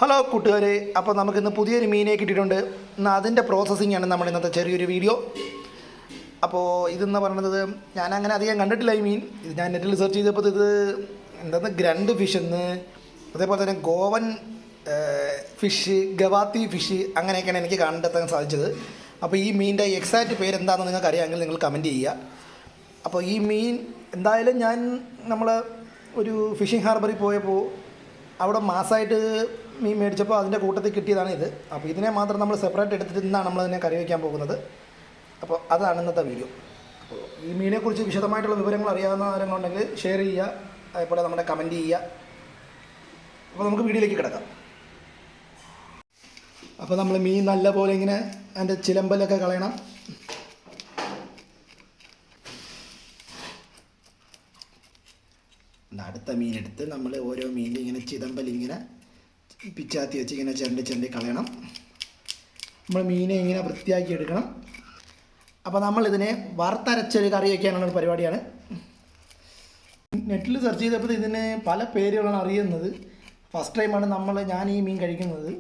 Hello കൂട്ടുകാരെ, അപ്പോൾ നമുക്കിന്ന് പുതിയൊരു മീനെ കിട്ടിയിട്ടുണ്ട്. ഇന്ന് അതിൻ്റെ പ്രോസസ്സിങ്ങാണ് നമ്മുടെ ഇന്നത്തെ ചെറിയൊരു വീഡിയോ. അപ്പോൾ ഇതെന്ന് പറയുന്നത് ഞാൻ അങ്ങനെ അധികം കണ്ടിട്ടില്ല ഈ മീൻ. ഇത് ഞാൻ നെറ്റിൽ സെർച്ച് ചെയ്തപ്പോൾ ഇത് എന്താണ് ഗ്രണ്ട് ഫിഷ് എന്ന്, അതേപോലെ തന്നെ ഗോവൻ ഫിഷ്, ഗവാത്തി ഫിഷ്, അങ്ങനെയൊക്കെയാണ് എനിക്ക് കണ്ടെത്താൻ സാധിച്ചത്. അപ്പോൾ ഈ മീനിൻ്റെ എക്സാക്റ്റ് പേര് എന്താണെന്ന് നിങ്ങൾക്ക് അറിയാമെങ്കിൽ നിങ്ങൾ കമൻറ്റ് ചെയ്യുക. അപ്പോൾ ഈ മീൻ എന്തായാലും നമ്മൾ ഒരു ഫിഷിംഗ് ഹാർബറിൽ പോയപ്പോൾ അവിടെ മാസമായിട്ട് മീൻ മേടിച്ചപ്പോൾ അതിൻ്റെ കൂട്ടത്തിൽ കിട്ടിയതാണ് ഇത്. അപ്പോൾ ഇതിനെ മാത്രം നമ്മൾ സെപ്പറേറ്റ് എടുത്തിട്ട് ഇന്നാണ് നമ്മളതിനെ കറി വയ്ക്കാൻ പോകുന്നത്. അപ്പോൾ അതാണ് ഇന്നത്തെ വീഡിയോ. അപ്പോൾ ഈ മീനെക്കുറിച്ച് വിശദമായിട്ടുള്ള വിവരങ്ങൾ അറിയാവുന്ന ആരെങ്കിലുണ്ടെങ്കിൽ ഷെയർ ചെയ്യുക, അതേപോലെ നമ്മുടെ കമൻറ്റ് ചെയ്യുക. അപ്പോൾ നമുക്ക് വീഡിയോയിലേക്ക് കിടക്കാം. അപ്പോൾ നമ്മൾ മീൻ നല്ലപോലെ ഇങ്ങനെ അതിൻ്റെ ചിലമ്പലൊക്കെ കളയണം. അടുത്ത മീനെടുത്ത് നമ്മൾ ഓരോ മീനിൽ ഇങ്ങനെ ചിതമ്പലിങ്ങനെ പിച്ചാത്തി വെച്ച് ഇങ്ങനെ ചരണ്ടി കളയണം. നമ്മൾ മീനെ ഇങ്ങനെ വൃത്തിയാക്കി എടുക്കണം. അപ്പോൾ നമ്മളിതിനെ വറുത്തരച്ചൊരു കറി വയ്ക്കാനുള്ള ഒരു പരിപാടിയാണ്. നെറ്റിൽ സെർച്ച് ചെയ്തപ്പോൾ ഇതിന് പല പേരുകളാണ് അറിയുന്നത്. ഫസ്റ്റ് ടൈമാണ് ഞാൻ ഈ മീൻ കഴിക്കുന്നത്.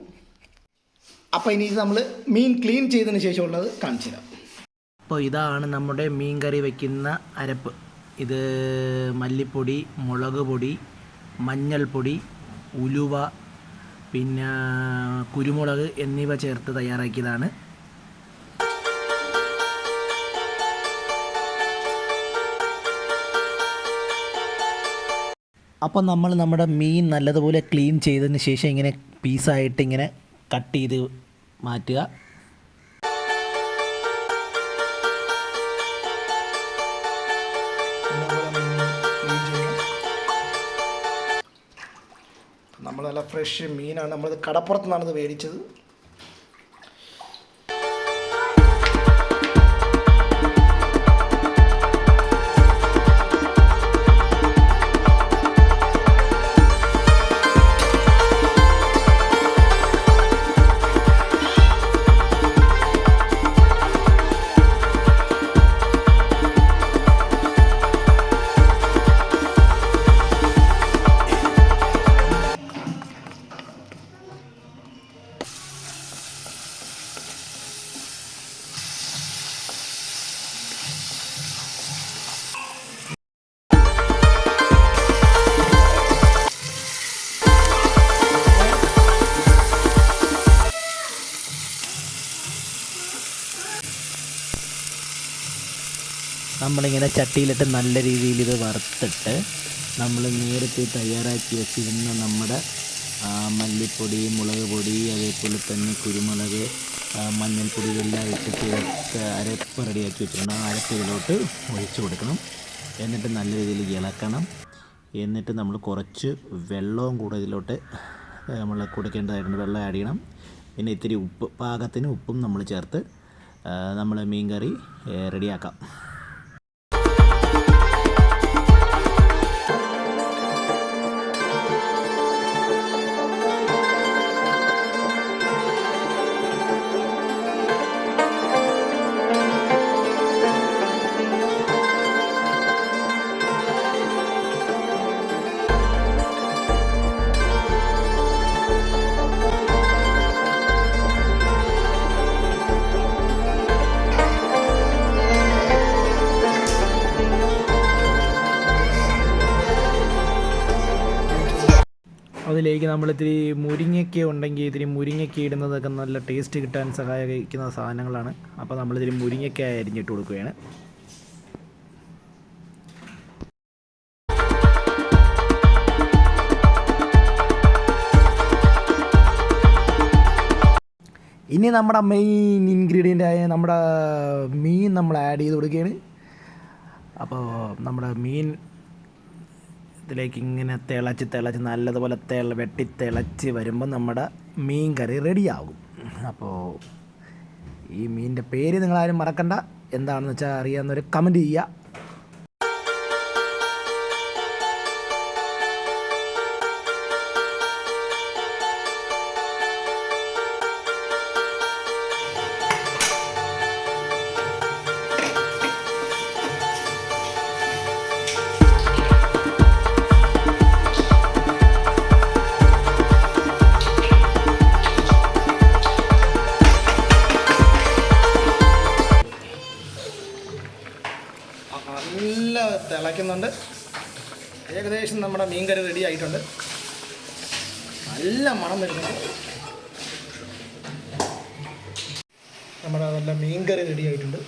അപ്പോൾ ഇനി ഇത് നമ്മൾ മീൻ ക്ലീൻ ചെയ്തതിന് ശേഷമുള്ളത് കാണിച്ചു തരാം. അപ്പോൾ ഇതാണ് നമ്മുടെ മീൻ കറി വയ്ക്കുന്ന അരപ്പ്. ഇത് മല്ലിപ്പൊടി, മുളക് പൊടി, മഞ്ഞൾപ്പൊടി, ഉലുവ, പിന്നെ കുരുമുളക് എന്നിവ ചേർത്ത് തയ്യാറാക്കിയതാണ്. അപ്പം നമ്മൾ നമ്മുടെ മീൻ നല്ലതുപോലെ ക്ലീൻ ചെയ്തതിന് ശേഷം ഇങ്ങനെ പീസായിട്ട് ഇങ്ങനെ കട്ട് ചെയ്ത് മാറ്റുക. നമ്മൾ നല്ല ഫ്രഷ് മീനാണ്. നമ്മളിത് കടപ്പുറത്തു നിന്നാണ് ഇത് മേടിച്ചത്. നമ്മളിങ്ങനെ ചട്ടിയിലിട്ട് നല്ല രീതിയിൽ ഇത് വറുത്തിട്ട് നമ്മൾ നേരത്തെ തയ്യാറാക്കി വെച്ചിരുന്ന നമ്മുടെ മല്ലിപ്പൊടി, മുളക് പൊടി, അതേപോലെ തന്നെ കുരുമുളക്, മഞ്ഞൾപ്പൊടി ഇതെല്ലാം ഇട്ടിട്ട് അരപ്പ് റെഡിയാക്കി വെച്ചിട്ടുണ്ട്. ആ അരപ്പ് ഇതിലോട്ട് ഒഴിച്ചു കൊടുക്കണം. എന്നിട്ട് നല്ല രീതിയിൽ ഇളക്കണം. എന്നിട്ട് നമ്മൾ കുറച്ച് വെള്ളവും കൂടെ ഇതിലോട്ട് നമ്മൾ കൊടുക്കേണ്ടതായിട്ടുണ്ട്. വെള്ളം ആഡ് ചെയ്യണം. പിന്നെ ഇത്തിരി ഉപ്പ്, പാകത്തിന് ഉപ്പും നമ്മൾ ചേർത്ത് നമ്മൾ മീൻ കറി റെഡിയാക്കാം. അതിലേക്ക് നമ്മൾ ഇത്തിരി മുരിങ്ങയ്ക്ക ഉണ്ടെങ്കിൽ ഇത്തിരി മുരിങ്ങയ്ക്ക ഇടുന്നതൊക്കെ നല്ല ടേസ്റ്റ് കിട്ടാൻ സഹായിക്കുന്ന സാധനങ്ങളാണ്. അപ്പോൾ നമ്മളിതിരി മുരിങ്ങയ്ക്ക അരിഞ്ഞിട്ട് കൊടുക്കുകയാണ്. ഇനി നമ്മുടെ മെയിൻ ഇൻഗ്രീഡിയൻ്റ് ആയ നമ്മുടെ മീൻ നമ്മൾ ആഡ് ചെയ്ത് കൊടുക്കുകയാണ്. അപ്പോൾ നമ്മുടെ മീൻ ഇതിലേക്ക് ഇങ്ങനെ തിളച്ച് നല്ലതുപോലെ വെട്ടി വരുമ്പോൾ നമ്മുടെ മീൻ കറി റെഡിയാകും. അപ്പോൾ ഈ മീനിൻ്റെ പേര് നിങ്ങളാരും മറക്കണ്ട. എന്താണെന്ന് വെച്ചാൽ അറിയാവുന്നവർ കമൻറ്റ് ചെയ്യുക. നല്ല തിളയ്ക്കുന്നുണ്ട്. ഏകദേശം നമ്മുടെ മീൻകറി റെഡി ആയിട്ടുണ്ട്. നല്ല മണം വരുന്നുണ്ട്. നമ്മുടെ നല്ല മീൻകറി റെഡി ആയിട്ടുണ്ട്.